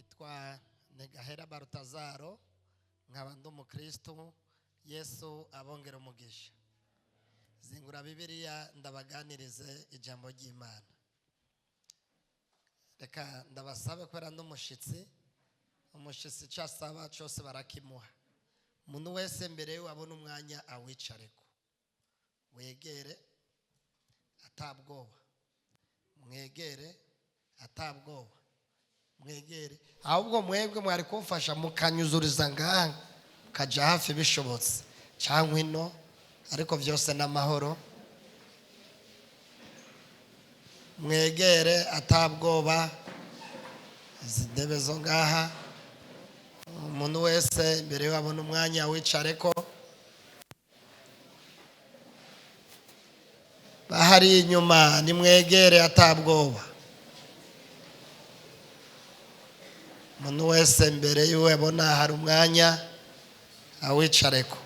nitwa Negahera Barutazaro nkaba ndi umukristo Yesu abongera umugisha. Zingura Bibiliya ndabaganirize ijambo ry'Imana. Reka ndabasabe kwera ndumushitsi cyasaba cyose barakimuha. Umuntu wese mbere wabona umwanya awicareko. Wegere atabwoba. Mwegere atabwoba. Mwegere ahubwo mwebwe mwari kumfasha mukanyuzuriza ngaha kaja hafi bishobotse cyangwa ino ariko byose n'amahoro. Mwegere atabwoba. Zidebe zo ngaha umuntu wese mbere wabona umwanya wicareko. Bahari inyuma nimwegere atabwoba. Umuntu wese mbere yuwe abona hari umwanya awicareko.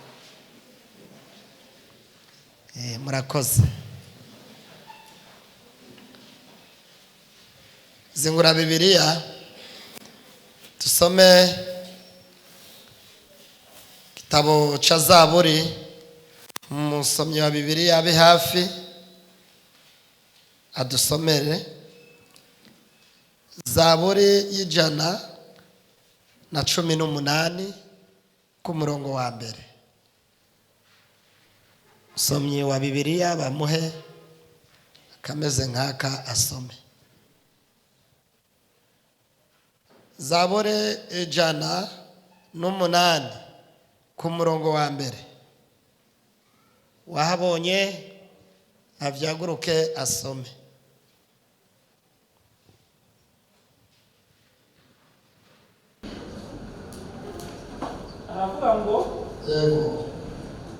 Murakoze. Zingura Bibiliya tusome kitabo cha Zaburi. Umusomyi wa Bibiliya abe hafi adusomere Zaburi y'Ijana na 18 ku murongo wa mbere. Usomyi wa Bibiliya bamuhe akameze nkaka asome. Zaburi 108 ku murongo wa mbere. Wahabonye avyaguruke asome. Aravuga ngo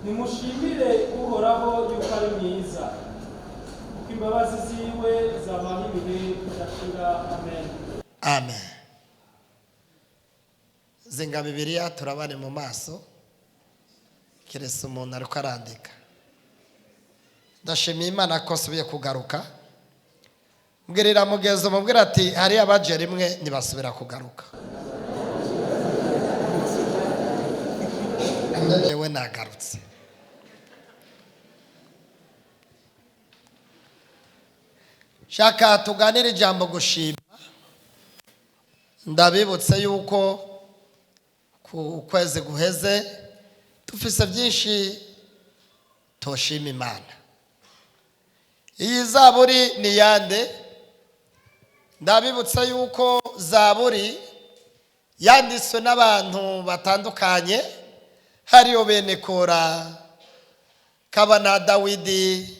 nimushimire uhoraho yuko ari mwiza kuko imbabazi ziwe zabaho ibihe bidashira. Amen. Amen. Zinga Bibiliya turabane mu maso kirese umuntu ariko arandika. Ndashimiye Imana ko subiye kugaruka. Mbwirira mugezo mubwira ati hari abaje rimwe nibasubira kugaruka. Ewe nagarutse. Shaka tuganire ijambo gushima. Ndabibutse yuko ku kwezi guheze tufise byinshi toshima Imana. Iyi Zaburi ni yande? Ndabibutse yuko Zaburi yanditswe n'abantu batandukanye. Hariyo bene Kora, kaba na Dawidi.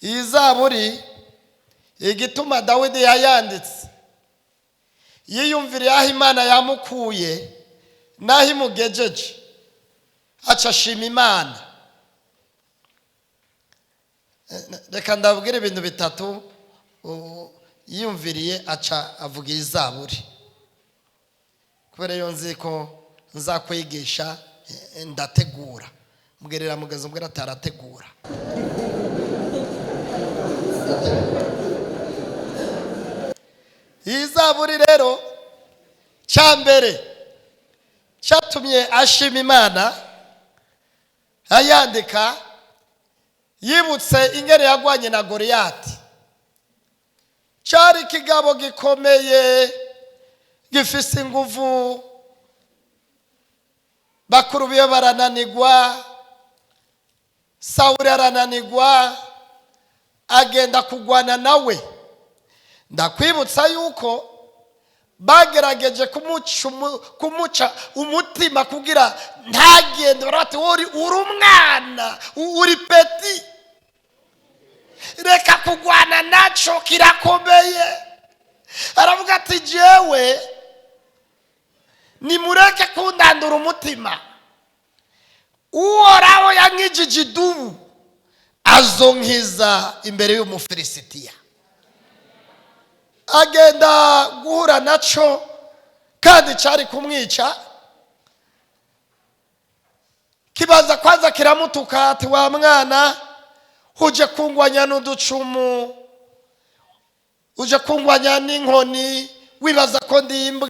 Iyi Zaburi igituma Dawidi yayanditse yiyumvira aho Imana yamukuye naho imugejeje aca ashima Imana. Reka ndabwire ibintu bitatu yiyumviriye aca avuga iyi Zaburi. Kubera yo nzi ko nzakwigisha ndategura. Mbwirira mugezo mbwira atarategura. Iyi Zaburi rero cyambere cyatumye ashima Imana ayandika yibutse ingere yagwanye na Goliyati. Cyari kigabo gikomeye gifise inguvu. Bakuru biyo barananigwa. Sawuli arananigwa agenda kugwana nawe. Ndakwibutsa yuko bagerageje kumuca umutima kugira ntagende. Barati uri umwana uri peti, reka kugwana naco kirakomeye. Aravuga ati jewe nimureke kundandura umutima. Uhoraho yankijije idubu azonkiza imbere y'Umufilisitiya. Agenda guhura naco kandi cyari kumwica. Kibaza kwanza kiramutuka ati wa mwana uje kungwanya n'uducumu, uje kungwanya n'inkoni, wibaza ko ndi imbwa.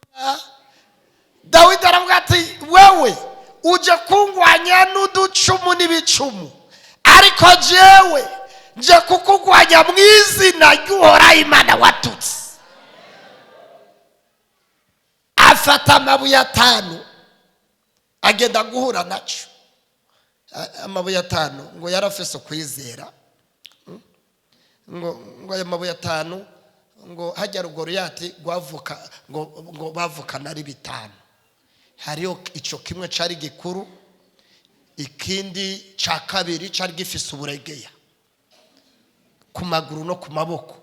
Dawidi aravuga ati wewe uje kungwanya n'uducumu n'ibicumu, ariko jewe nje kukugwanya mu izina ry'Uhoraho Imana watutse. Afata amabuye 5 agenda guhura naco. Amabuye 5 ngo yarafise kwizera, ngo ayo mabuye 5 ngo hajya Goliyati gwavuka ngo bavukana ari 5. Hariyo ico kimwe cari gikuru, ikindi ca kabiri cari gifise uburegeya ku maguru no ku maboko,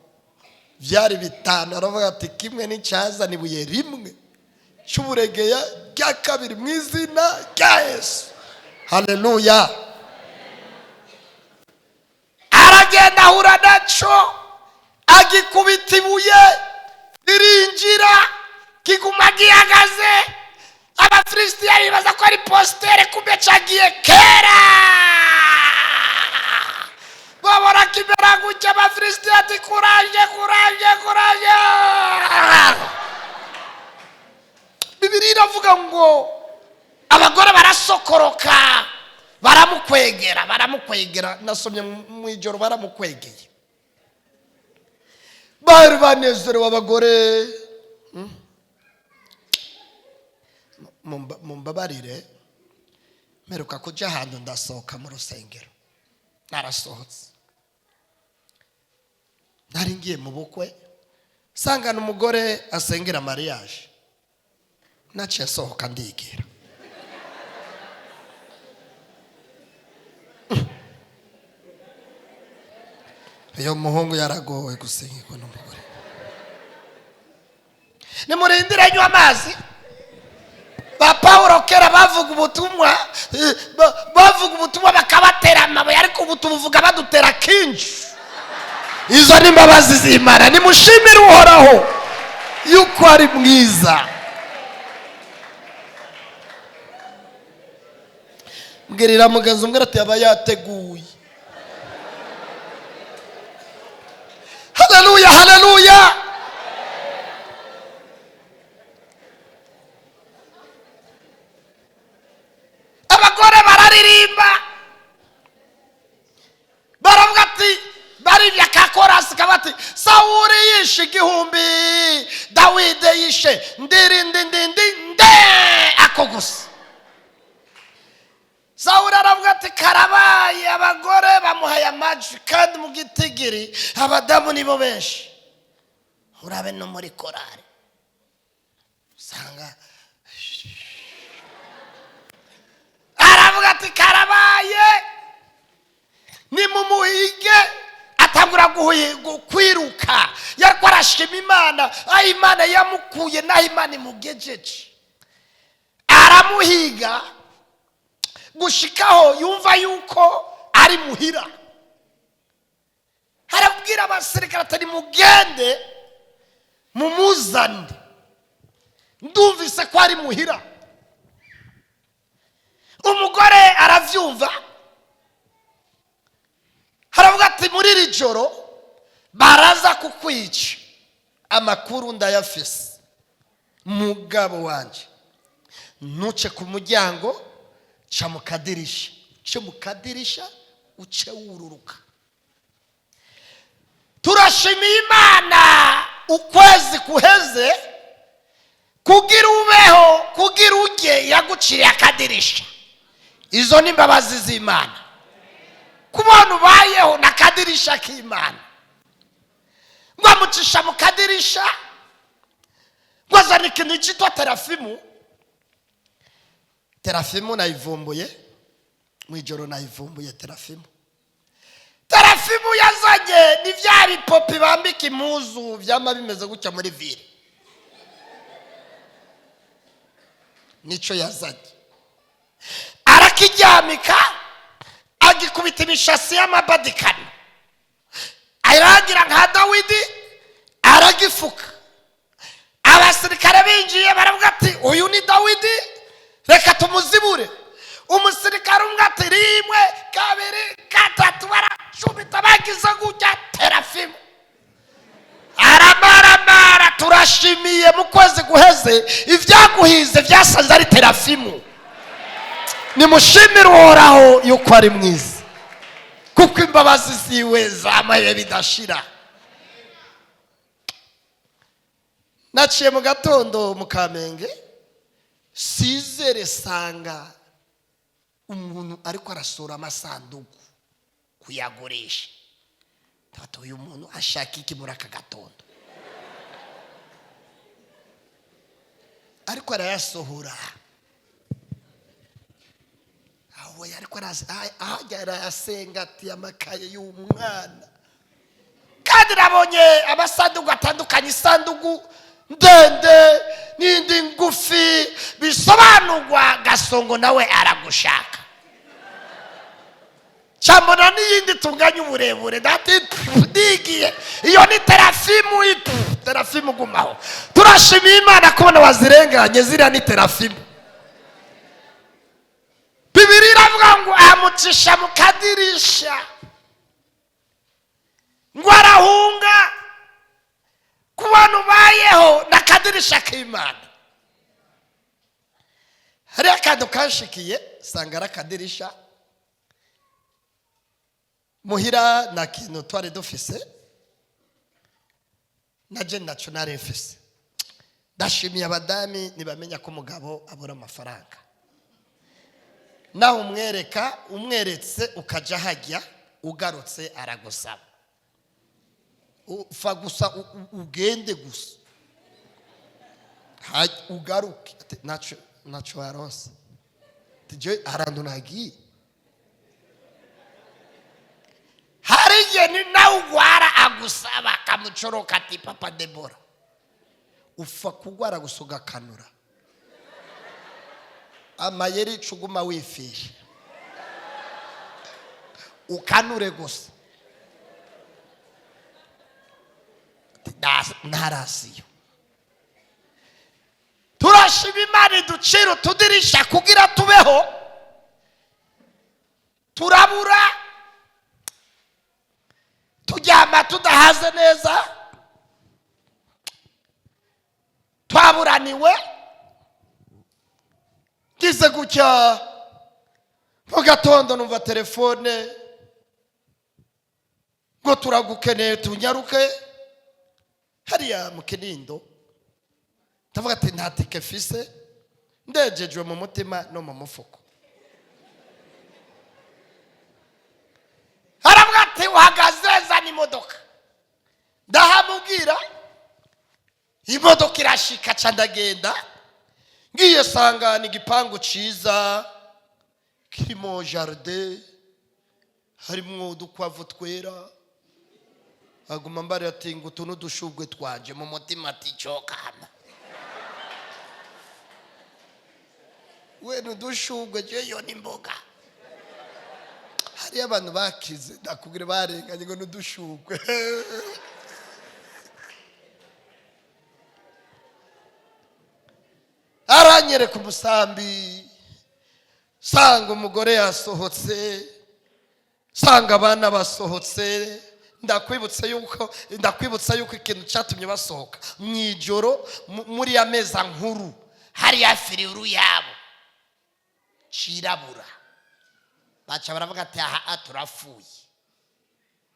vyari 5. Aravuga ati kimwe ni cyaza nibuye rimwe cy'uburegeya rya kabiri mu izina rya Yesu. Haleluya. Aragenda ahura naco, agikubita ibuye ririnjira, kiguma gihagaze. Abafilisitiya bibaza ko ari postere, kumbe cagiye kera. Babona kimera gutya, Abafilisitiya ati kuraje. Bibiliya iravuga ngo abagore barasokoroka, baramukwegera. Nasomye mu ijoro baramukwegeye. Bari banezerewe abagore. Mumbabarire, meruka kuja ahantu ndasohoka mu rusengero. Narasohotse, nari ngiye mu bukwe, sangana umugore asengera mariage. Naciye sohoka ndigira. Iyo muhungu yaragowe gusengirwa n'umugore. Nimurindire nywa amazi. Ba Paulo kera bavuga ubutumwa bakabatera amabuye, ariko ubu tuvuga badutera kinji. Izo ni imbabazi z'Imana. Nimushimire Uhoraho yuko ari mwiza. Mbwirira mugenzi umwe ati aba yateguye. Haleluya, haleluya. Abagore bararirimba, baravuga ati baribya kakorasi kabati Sawuli yishe 1000, Dawidi yishe nde ako gusa. Sawuli aravuga ati karabaye, abagore bamuhaye amajwi kandi mu gitigiri abadamu nibo benshi. Urabe no muri korari usanga aravuga ati karabaye, nimumuhige. Atangura kwiruka, yariko arashima Imana, aho Imana yamukuye naho Imana imugejeje. Aramuhiga gushikaho yumva yuko ari muhira. Harabwira abasirikare ati mugende mumuzane, ndumvise ko ari muhira. Umugore aravyumva, haravuga ati muri iri joro baraza kukwica. Amakuru ndayafise mugabo wanje, nuce ku muryango, ca mu kadirisha, uce wururuka. Turashimiye Imana ukwezi kuheze, kugira ubeho, kugira ujye yaguciriye akadirisha. Izo ni imbabazi z'Imana. Kubona ubayeho na kadirisha k'Imana, mwamucisha mu kadirisha, mwazana ikintu cyitwa terafimu. Terafimu nayivumbuye mu ijoro, nayivumbuye terafimu. Terafimu yazanye ni vya bipopi bambika impuzu vyama bimeze gutya muri ville. Nico yazanye. Arakijyamika, agikubita imishasi y'amabadikani, aragira nka Dawidi, aragifuka. Abasirikare binjiye baravuga ati uyu ni Dawidi, reka tumuzibure. Umusirikare umwe ati 1, 2, 3 baracubita bagize gutya terafimu. Aramaramara turashira. ndashimiye mu kwezi guheze ibyaguhize byasanze ari terafimu. Nimushimire uhoraho yuko ari mwiza, kuko imbabazi ziwe zamaye bidashira. Naciye mu gatondo mu Kamenge, sizere sanga umuntu ariko arasura amasanduku kuyagurisha. Tato uyu muntu ashaka iki muri aka gatondo? Ariko arayasohora. Aho yariko arayasenga ati amakaye y'umwana. Kandi nabonye amasanduku atandukanye, isanduku ndende n'indi ngufi, bisobanurwa Gasongo nawe aragushaka. Chambona n'iyindi tunganya uburebure ndati ndigiye iyo ni terafimu. Terafimu gumaho. Turashimiye Imana kubona wazirenganye, ziriya ni terafimu. Bibiri iravuga ngo amucisha mu kadirisha ngo arahunga ku bantu bayeho na kadirisha k'Imana. Hari akantu kanshikiye sanga ari akadirisha muhira na kintu twari dufise na je naco nari mfise. Ndashimiye abadami nibamenya ko umugabo abura amafaranga, naho umweretse ukaja hajya ugarutse aragusaba. Ufa gusa ugende gusa ugaruke naco aronse tije arandunagiye. Hariye ni nawe ugwara agusaba kamucoroka ati Papa Debora ufa kugwara gusuga kanura amayeri cuguma wifisha ukanure gusa narasiyo. Turashima Imana iducira utudirisha kugira tubeho. Turabura turyama tudahaze neza, twaburaniwe. Ngize gutya mu gatondo numva telefone ngo turagukeneye tunyaruke hariya mu Kinindo. Ndavuga ati nta tike fise, ndejejwe mu mutima no mu mufuko. Haravuga ati uhagaze zana imodoka. Ndahamubwira, imodoka irashika ca ndagenda. Ngiye sanga ni igipangu ciza kirimo jardin, harimo udukwavu twera. Aguma mbare ati ngo utu n'udushugwe twanje, mu mutima ati cokana we n'udushugwe jeyo n'imboga. Hari abantu bakize ndakubwira barenganye ngo n'udushugwe. Aranyereka umusambi, sanga umugore yasohotse, sanga abana basohotse. Ndakwibutsa yuko ikintu cyatumye basohoka mwijoro muri ya meza nkuru hari yafiriru yabo cirabura. Baca baravuga ati aha turafuye,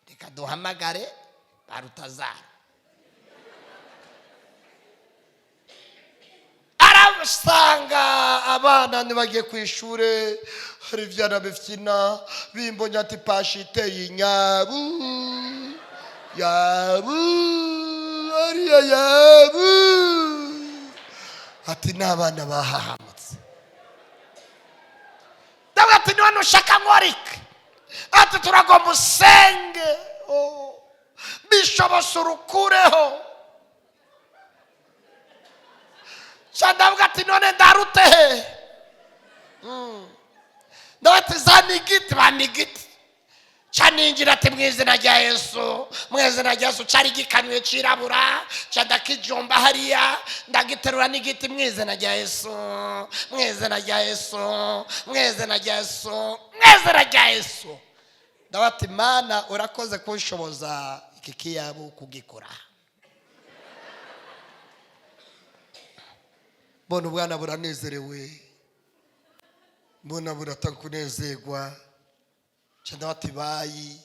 reka duhamagare Barutazara. Arabasanga abana ntibagiye ku ishure, hari ivyana bifyina bimbonye ati pashi iteye inyabu yabu ariya yabu, ati n'abana bahahamutse. Ndavuga ati none ushaka ngorike, ati turagomba usenge bishobosha urukureho. Ndavuga ati none ndarute he? Ndavuga ati zana igiti, bana igiti. Caninjira ati mwizina rya Yesu, mwizina rya Yesu. Cari gikanywe cirabura, cadakijomba hariya, ndagiterura n'igiti mwizina rya Yesu, mwizina rya Yesu, mwizina rya Yesu, mwizina rya Yesu. Ndavuga ati Mana urakoze kunshoboza iki kiyabu kugikora. mbona ubwana buranezerewe, mbona buratankunezerwa. Cyanda bati bayi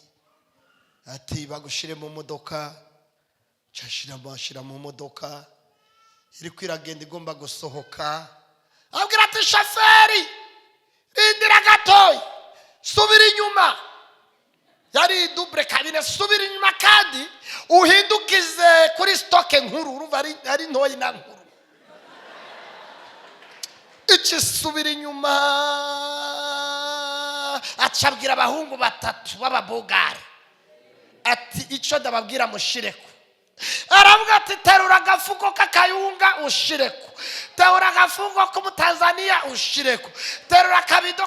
ati bagushire mu modoka, cyashira mu modoka iri kwiragenda igomba gusohoka. Abwira ati shoferi rindira gatoya, subira inyuma. Yari double cabine, subira inyuma kandi uhindukize kuri stoke nkuru. Urumva ari ntoyi na nkuru. Iki subira inyuma acabwira abahungu batatu b'ababogari ati icyo ndababwira mushireko. Aravuga ati terura agafuko k'akayunga ushireko, terura agafuko k'umutanzania ushireko, terura akabido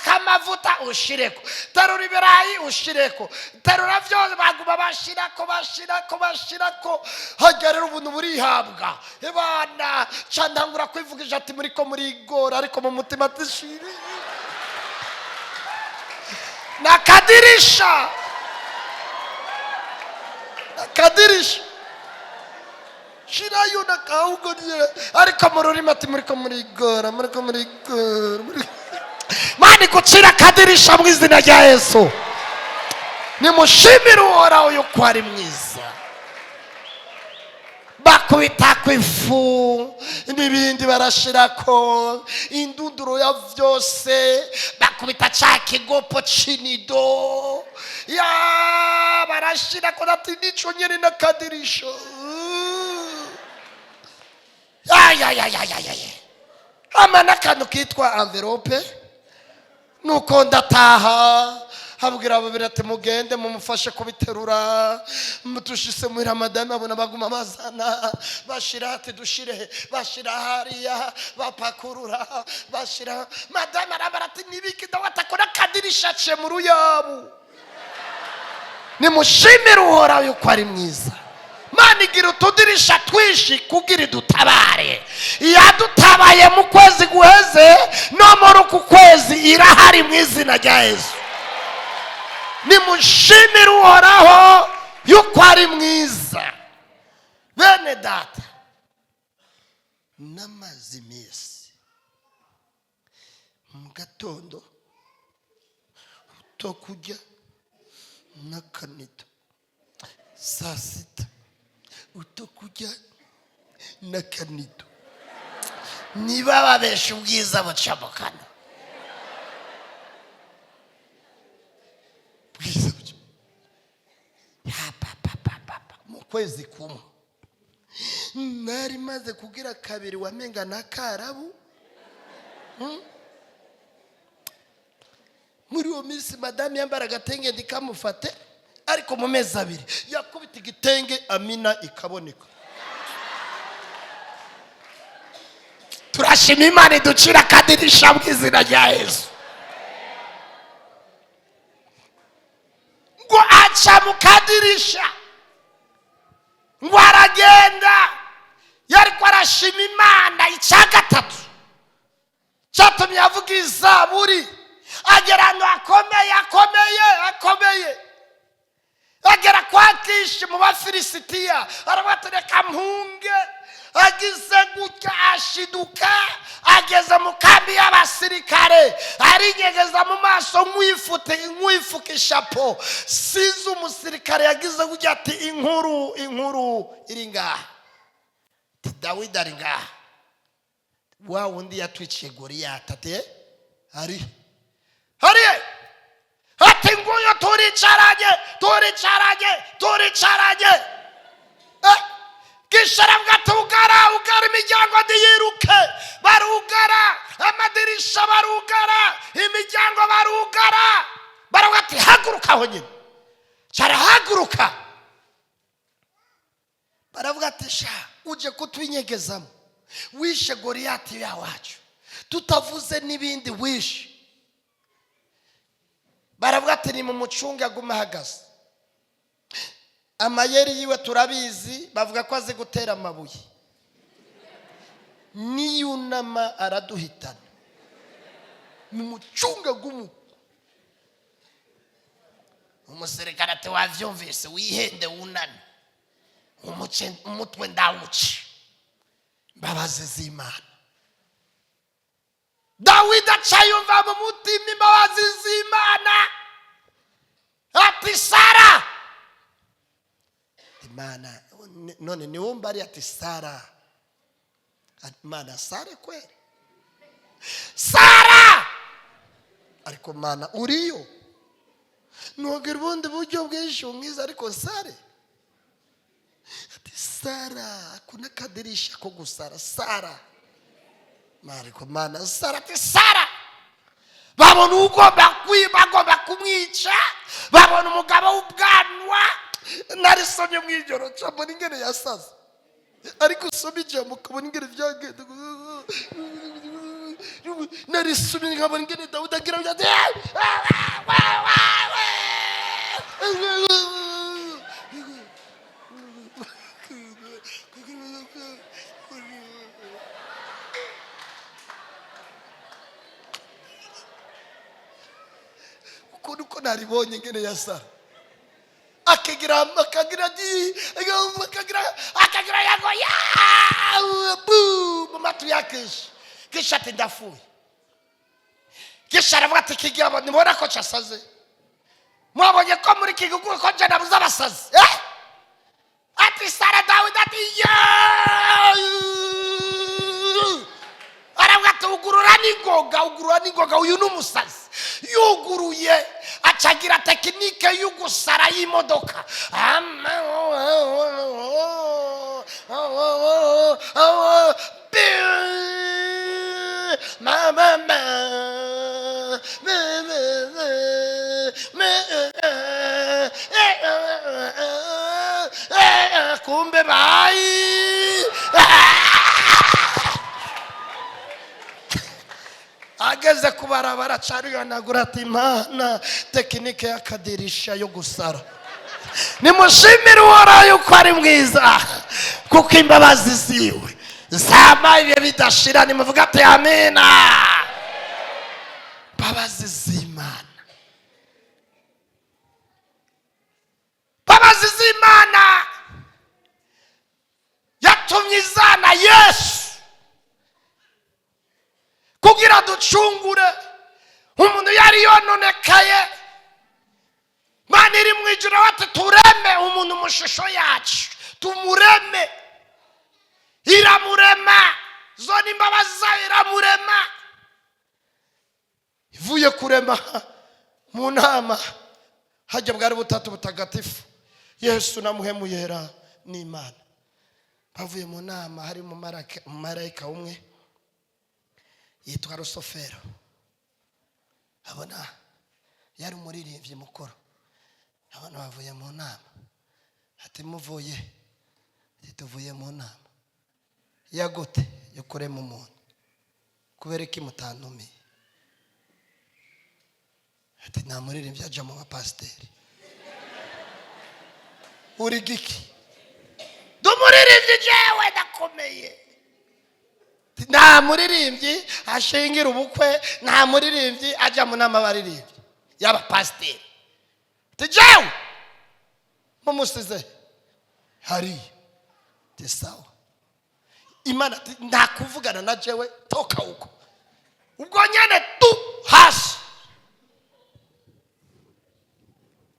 k'amavuta ushireko, terura ibirayi ushireko, terura byose. Baguma bashirako. Hagerera ubuntu burihabwa. Ebana candangura kwivugije ati muriko murigora ariko mu mutima tishiri nakadirisha shirayo nakawugoniye ariko mu rurimi ati muriko murigora. Mani gucira kadirisha mu izina rya Yesu. Nimushimire Uhoraho yuko ari mwiza. Bakubita kwifu n'ibindi barashirako indunduro ya vyose, bakubita ca kigopo cinido ya barashirako ati nico nyene nakadirisha. Amana kantu kitwa envelope. Nuko ndataha habwira babiri ati mugende mumufashe kubiterura, mutushise muri Ramadan. Abona baguma bazana bashira ati dushire, bashira hariya bapakurura bashira. Madame arabara ati nibiki ndawatakora kadirisha ce mu ruyabu. Nimushimire Uhoraho yuko ari mwiza. Mani gira utudirisha twishi kugira dutabare. Yadutabaye mu kwezi guheze no muri ku kwezi irahari mu izina rya Yesu. Nimushimire Uhoraho yuko ari mwiza. Bene data namazi mesi mu gatondo to kujya n'akanido, saa sita utokujya n'akanido. Niba babesha ubwiza buca mu kanwa. Mu kwezi kumwe nari maze kugira kabiri wamenga na karabu. Muri uwo minsi madame yambara agatenge ndikamufate, ariko mu mezi abiri yakubita igitenge Amina ikaboneka. Turashima Imana iducira kadirisha mu izina rya Yesu. Ngo aca mu kadirisha ngo aragenda, yariko arashima Imana. Icya gatatu cyatumye avuga izaburi, agera ahantu akomeye. Agera kwa Kishi mu Bafilisitiya, arabatereka mpunge. Agize gutya ashiduka, ageze mu kambi y'abasirikare, arinyegeza mu maso nk'uyifukisha po. Sinzi umusirikare yagize gutya ati inkuru iri ngaha, Dawidi ari ngaha. Wa wundi yatwiciye Goliyati ati ari ati nguyo turicaranye. Gisharavuga ati ugara imiryango ndiyiruke. Barugara amadirisha, barugara imiryango, barugara. Baravuga ati haguruka aho nyine. Carahaguruka. Baravuga ati sha uje kutwinyegezamo, wishe Goliyati ya wacu, tutavuze n'ibindi wishe. Baravuga ati ni mu mucunga aguma ahagaze. Amayeri yiwe turabizi, bavuga ko azi gutera amabuye. Niyunama araduhitana mu mucunga gumu. Umusirikare ati wavyumvise, wihende wunane umutwe ndawuci. imbabazi z'Imana. Dawidi acayumva mu mutima imbabazi z'Imana, ati Sara, Imana none niwumva ari ati Sara, Imana Sara kweli Sara, ariko Mana uriyo ntugira ubundi buryo bwinshi umwiza, ariko Sara ati Sara kuna kadirisha ko gusara Sara, ariko Mana Sara ati Sara, babona ugomba kumwica, babona umugabo w'ubwanwa. Narisomye mu ijoro cyambona ingene yasaze, ariko usoma ijambo ukabona ingene byagenda. Narisomye nkabona ingene Dawudi agira ati uko naribonye ingene yasara, akagira yago ya bu matu yake, kisha ati ndafuye, kisha aravuga ati kigira nibona ko cyasaze, mwabonye ko muri kigugu ko jana buzabasaze ati Sara Dawidi ati aravuga ati ugurura n'ingoga uyu n'umusazi. Yuguruye acagira tekinike y'ugusara y'imodoka, kumbe bayi ageze kubarabara cariyanagura ati Imana tekinike y'akadirisha yo gusara. Nimushimire Uhoraho yuko ari mwiza, kuko imbabazi ziwe zama ibihe bidashira. Nimuvuga ati amina. Imbabazi z'Imana, imbabazi z'Imana yatumye izana Yesu kugira ducungure umuntu yari yononekaye. Mana iri mu ijuru ati tureme umuntu mu shusho yacu, tumureme. Iramurema, zo n'imbabazi zayo iramurema. Ivuye kurema mu nama hajya bwari butatu butagatifu, Yesu na muhemu yera n'Imana bavuye mu nama. Hari mu marayika umwe yitwa Rusofero, abona yari umuririmbyi mukuru. Abantu bavuye mu nama, ati muvuye, tuvuye mu nama yagote yo kurema umuntu, kubera iki mutantumiye? Ati nta muririmbyi aja mu bapasiteri. Uri giki? Dumuririmbyi jewe ndakomeye. Nta muririmbyi ashingira ubukwe, nta muririmbyi aja mu nama baririmbyi yaba pasiteri. Tijewe mumusize hari tisawa. Imana nta kuvugana na jewe, toka uko ubwo nyene tu hasi.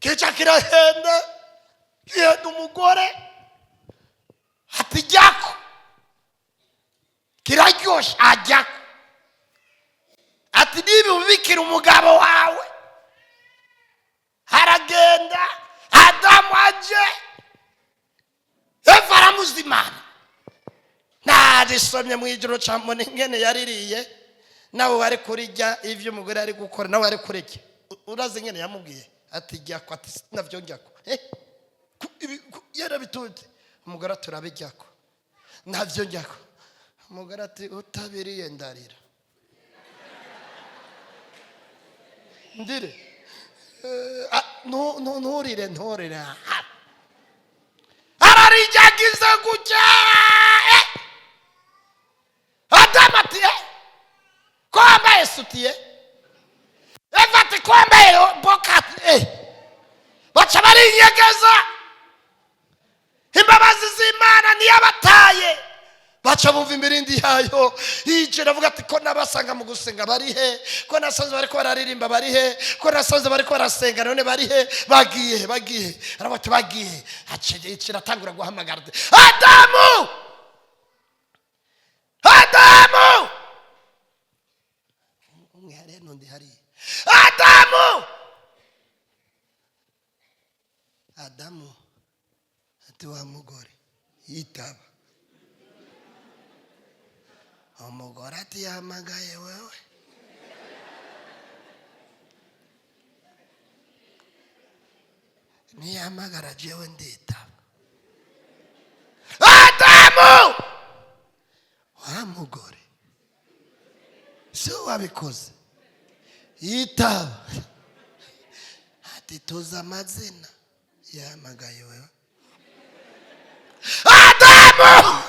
Kica kirahenda yenda umugore ati jako kiraryoshe ajyako, ati niba ubikira umugabo wawe. Haragenda Adamu aje, Eva aramuzimana. Narisomye mu ijoro cyambona ingene yaririye, nawe wari kurijya ivyo umugore ari gukora, nawe wari kureke. Urazi ingene yamubwiye ati jyako, ati navyo njyako yarabitute. Umugore turabijyako navyo njyako. Umugore ati utabiriye ndarira. Ndire nturire ararijagize gutya. Adamu ati ko wambaye sutiye, Eva ati ko wambaye bokati, baca barinyegeza. Imbabazi z'Imana niyabataye baca bumva imirindi yayo yicara avuga ati ko nabasanga mu gusenga bari he, ko nasanze bariko bararirimba bari he, ko nasanze bariko barasenga none bari he, bagiye aravuga ati bagiye. Yicara atangura guhamagara Adamu, Adamu, umwe hariya n'undi hariya, Adamu, Adamu ati wa mugore yitaba. Umugore ati yahamagaye wewe, niyahamagara jewe nditaba. Adamu, wa mugore si wabikoze, yitaba. Ati tuzi amazina, yahamagaye wewe. Adamu,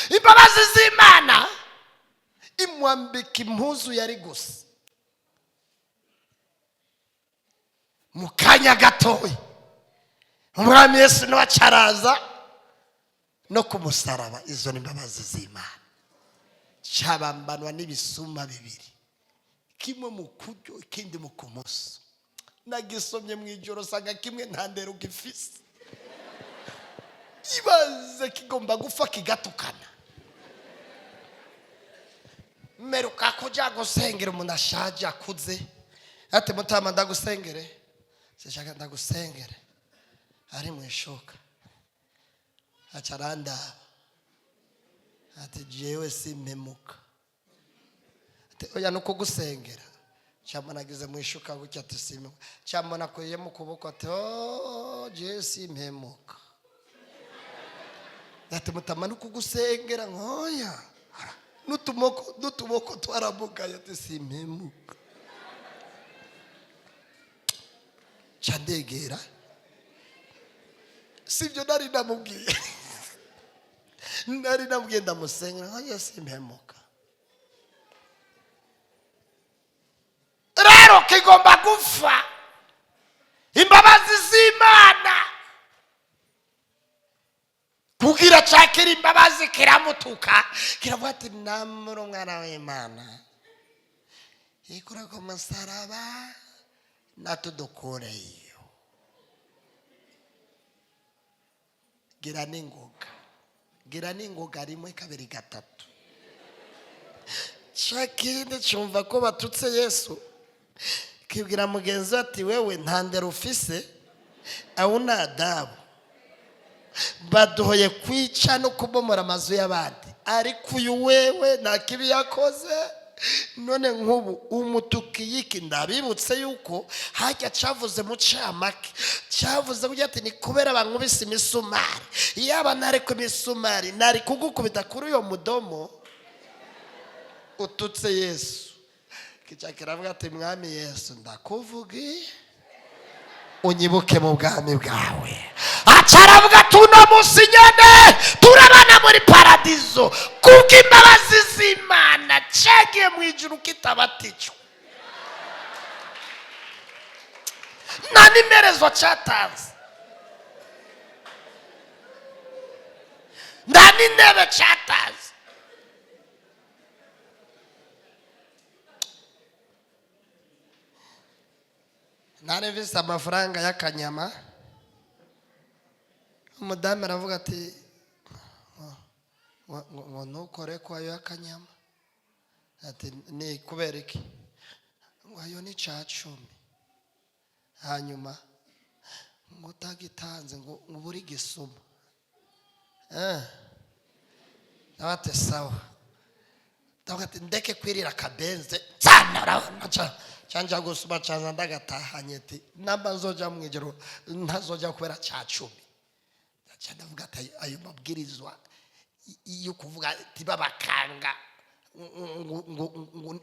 imbabazi z'Imana imwambika impuzu yari gusa. Mu kanya gatoya umwami Yesu niwe acaraza no kumusaraba. Izo ni imbabazi z'Imana. Cyabambanwa n'ibisuma bibiri, kimwe mu kuryo ikindi mu kumoso. Nagisomye mu ijoro sanga kimwe nta ndero gifise. Ibaze kigomba gupfa kigatukana. Meruka kuja gusengera umuntu ashaje akuze, ati mutama ndagusengere, sishaka ndagusengere, ari mu ishoka acaranda ati jewe simpemuka. Ati oya nuko gusengera cyamana nagize mu ishoka gutya ati simpemuka, cyamana koye mu kuboko ati jewe simpemuka. Ati mutama nuko gusengera nkoya nutumoko twaramugaye ati simpemuka. Chandegera sivyo nari namubwiye, nari namubwiye ndamusengera nkoya simpemuka. Rero kigomba gupfa imbabazi z'Imana. Kugira cakira imbabazi kiramutuka, kiravuga ati namuro umwana w'Imana ikura ku musaraba natudukureyo. Gira n'ingoga rimwe kabiri gatatu. Cakinde cyumva ko batutse Yesu, kibwira mugenzi ati wewe nta ndero ufise, awuna adabu baduhoye kwica no kubomora amazu y'abandi, ariko uyu wewe nta kibi yakoze. None nk'ubu umutukiyiki ndabibutse yuko hajya cavuze mu camake, cavuze burya ati ni kubera bankubise imisumari, yaba nari ku misumari nari kugukubita kuri uyo mudomo ututse Yesu. Kica kiravuga ati mwami Yesu ndakuvugi unyibuke mu bwami bwawe. Acaravuga tuno musi nyene turabana muri paradizo kubw'imbabazi z'Imana. Cagiye mu ijuru kitabatijwe nta n'imerezo catanze, nta n'intebe catanze. Nari mfise amafaranga y'akanyama, umudamu aravuga ati ngo ntukore ko ayo y'akanyama. Ati ni kubera iki? Ngo ayo ni $10. Hanyuma ngo utagitanze ngo uburi gisuma. Nabate sawa. Ndavuga ati ndeke kwirira akabenze cyane urabona cyanja gusuma cyanza ndagatahanye ati namba nzoja mu ijoro ntazoja kubera $10. Ndavuga ati ayo mabwirizwa yo kuvuga ati babakanga ngo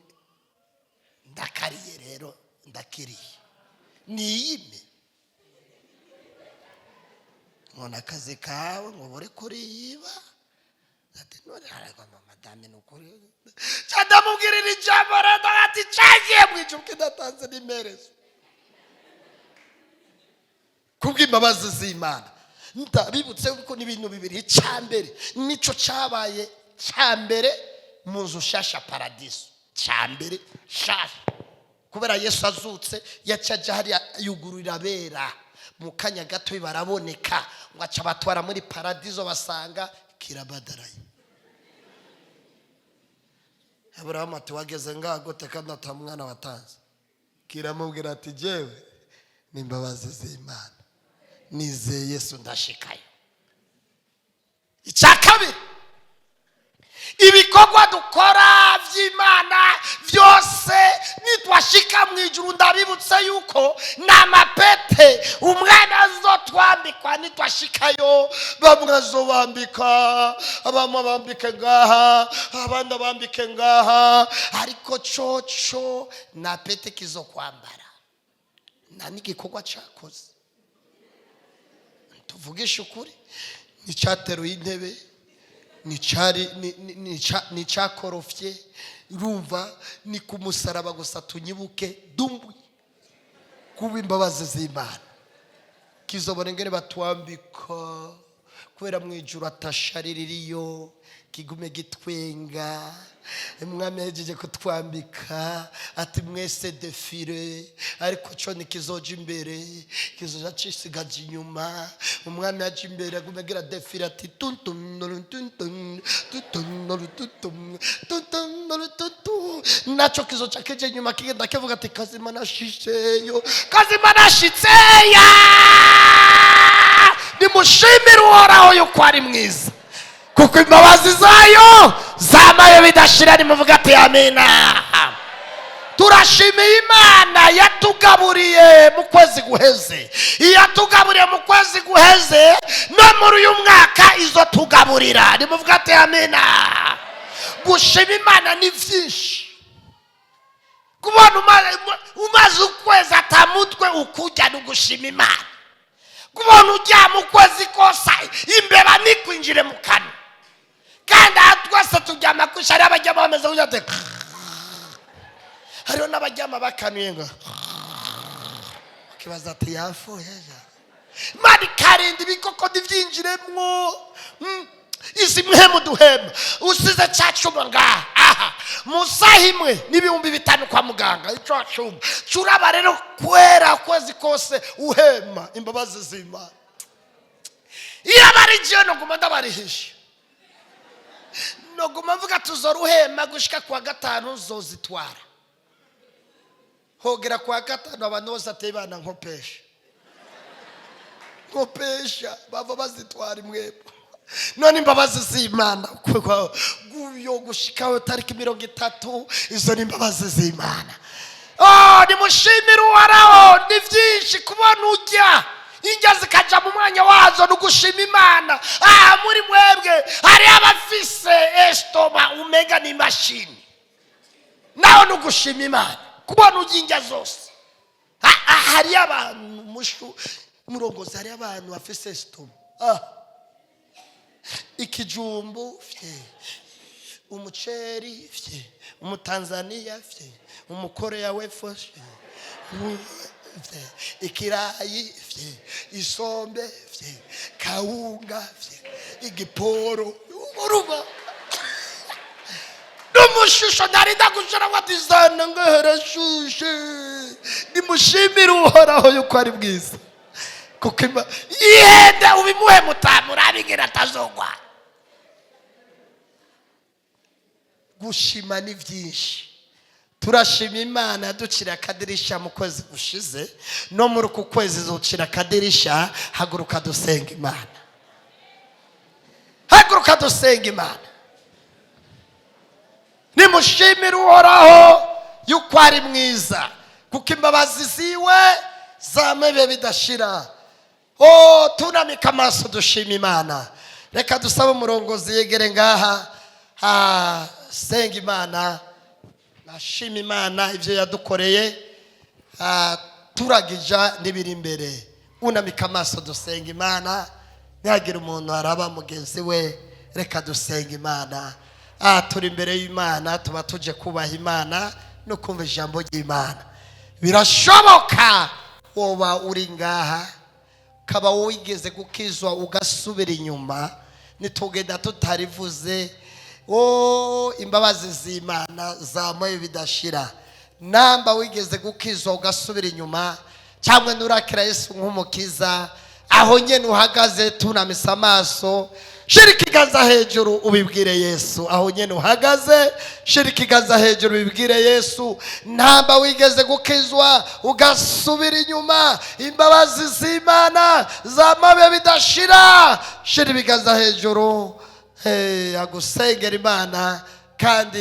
ndakariye rero ndakiriye niyime mona akazi kawe ngo bore kuri yiba. Ati none haragwa madame nukuri cyandamubwirira ijambo rero ati cyagiye mu ijuru kidatanze n'imerezo kubw'imbabazi z'Imana. ndabibutse yuko n'ibintu bibiri. Icyambere nico cyabaye cyambere mu nzu shasha paradiso, cyambere shasha, kubera Yesu azutse yacaje hari yugururira bera mu kanya gato baraboneka, ngo aca batwara muri paradiso basanga kirabadaraye. Abrahamu ati wageze ngaho kandi ata mwana watanze. Kiramubwira ati jewe n'imbabazi z'Imana nizeye Yesu ndashikayo. Icya kabiri, ibikorwa dukora by'Imana byose nitwashika mu ijuru, ndabibutse yuko n'amapete umwana azotwambikwa nitwashikayo. Bamwe azobambika, abamwe bambike ngaha, abandi bambike ngaha, ariko coco na pete kizo kwambara na n'igikorwa cyakoze. Tuvugisha ukuri, nicyateruye intebe, nicyakorofye, urumva ni ku musaraba gusa tunyibuke dumbu kuba imbabazi z'Imana. Kizobone ngene batwambika kubera mu ijuru atashariririyo, kigume gitwenga. Umwami yajeje kutwambika ati mwese defile, ariko cyo nikizoja imbere kizoja cisigaje inyuma. Umwami yaje imbere agumegira defile ati tuntum tuntum tuntum tuntum tuntum, nacho kizoja keje inyuma kigenda kivuga ati kazima nashisheyo, kazima nashitseya. Nimushimire Uhoraho yuko ari mwiza, kuko imbabazi zayo zamaye bidashira. Nimuvuga ati amina. Turashimiye Imana yatugaburiye mu kwezi guheze, yatugaburiye mu kwezi guheze, no muri uyu mwaka izo tugaburira. Nimuvuga ati amina. Gushima Imana ni byinshi. Kubona umaze ukwezi atamutwe ukujya no gushima Imana. Kubona ujya mu kwezi kosa imbeba nikwinjire mu kanwa, kandi twese tujyama kwishari. Abajyama bameze ujate, hariho n'abajyama bakanuye ngo kibaza ati yafuye. Imana ikarinda ibikoko ntibyinjiremwo. Izi muhemu duhema usize cyacuma ngaha, aha musaha imwe n'ibihumbi 5 kwa muganga. Ico cyuma curaba rero kwera kwezi kose uhema imbabazi z'Imana. Iyo abarigiye no guma ndabarihisha, no guma mvuga tuzoruhema gushika kwa 5 zozitwara. Hogera kwa 5 abantu bose atebana nkopesha bava bazitwara imwebo. None imbabazi z'Imana guyo gushikaho tariki 30, izo ni imbabazi z'Imana. Nimushimire Uhoraho, ni byinshi. kubona ujya injya zikaja mu mwanya wazo no gushima Imana. Muri mwebwe hari abafise estoma umega ni machine, naho no gushima Imana. Kubona ujya injya zose, hari abantu murongozi, hari abantu bafise estoma, ikijumbu fye, umuceri fye, umutanzania fye, umukoreya wefo fye, ikirayi fye, isombe fye, kawunga fye, igiporo. Uruba n'umushusho narinda gushora watizana ngaherashushe. Nimushimire Uhoraho yuko ari bwiza, kuko yenda ubimuhe mutamura abingira atazogwa. Gushima ni byinshi. Turashima Imana yaducira akadirisha mu kwezi gushize, no muri uku kwezi zocira akadirisha. Haguruka dusenga Imana, haguruka dusenga Imana. Nimushimire Uhoraho yuko ari mwiza, kuko imbabazi ziwe zamebe bidashira. Tunamika amaso dushima Imana. Reka dusabe umurongozi yegere ngaha, senga Imana, nashima Imana ivyo yadukoreye, turagija n'ibiri imbere. Unamika amaso dusenga Imana, nyagira umuntu araba mugenzi we. Reka dusenga Imana. Turi imbere y'Imana, tuba tuje kubaha Imana no kumva ijambo ry'Imana. Birashoboka woba uri ngaha ukaba wigeze gukizwa ugasubira inyuma, nitugenda tutarivuze, imbabazi z'Imana zamoye bidashira. Namba wigeze gukizwa ugasubira inyuma, cyangwa nurakira Yesu nk'umukiza, aho nyene uhagaze tunamisa amaso, shira ikiganza hejuru ubibwire Yesu. Aho nyene uhagaze, shira ikiganza hejuru ubibwire Yesu. Namba wigeze gukizwa ugasubira inyuma, imbabazi z'Imana zamabe bidashira, shira ibiganza hejuru, agusengera Imana kandi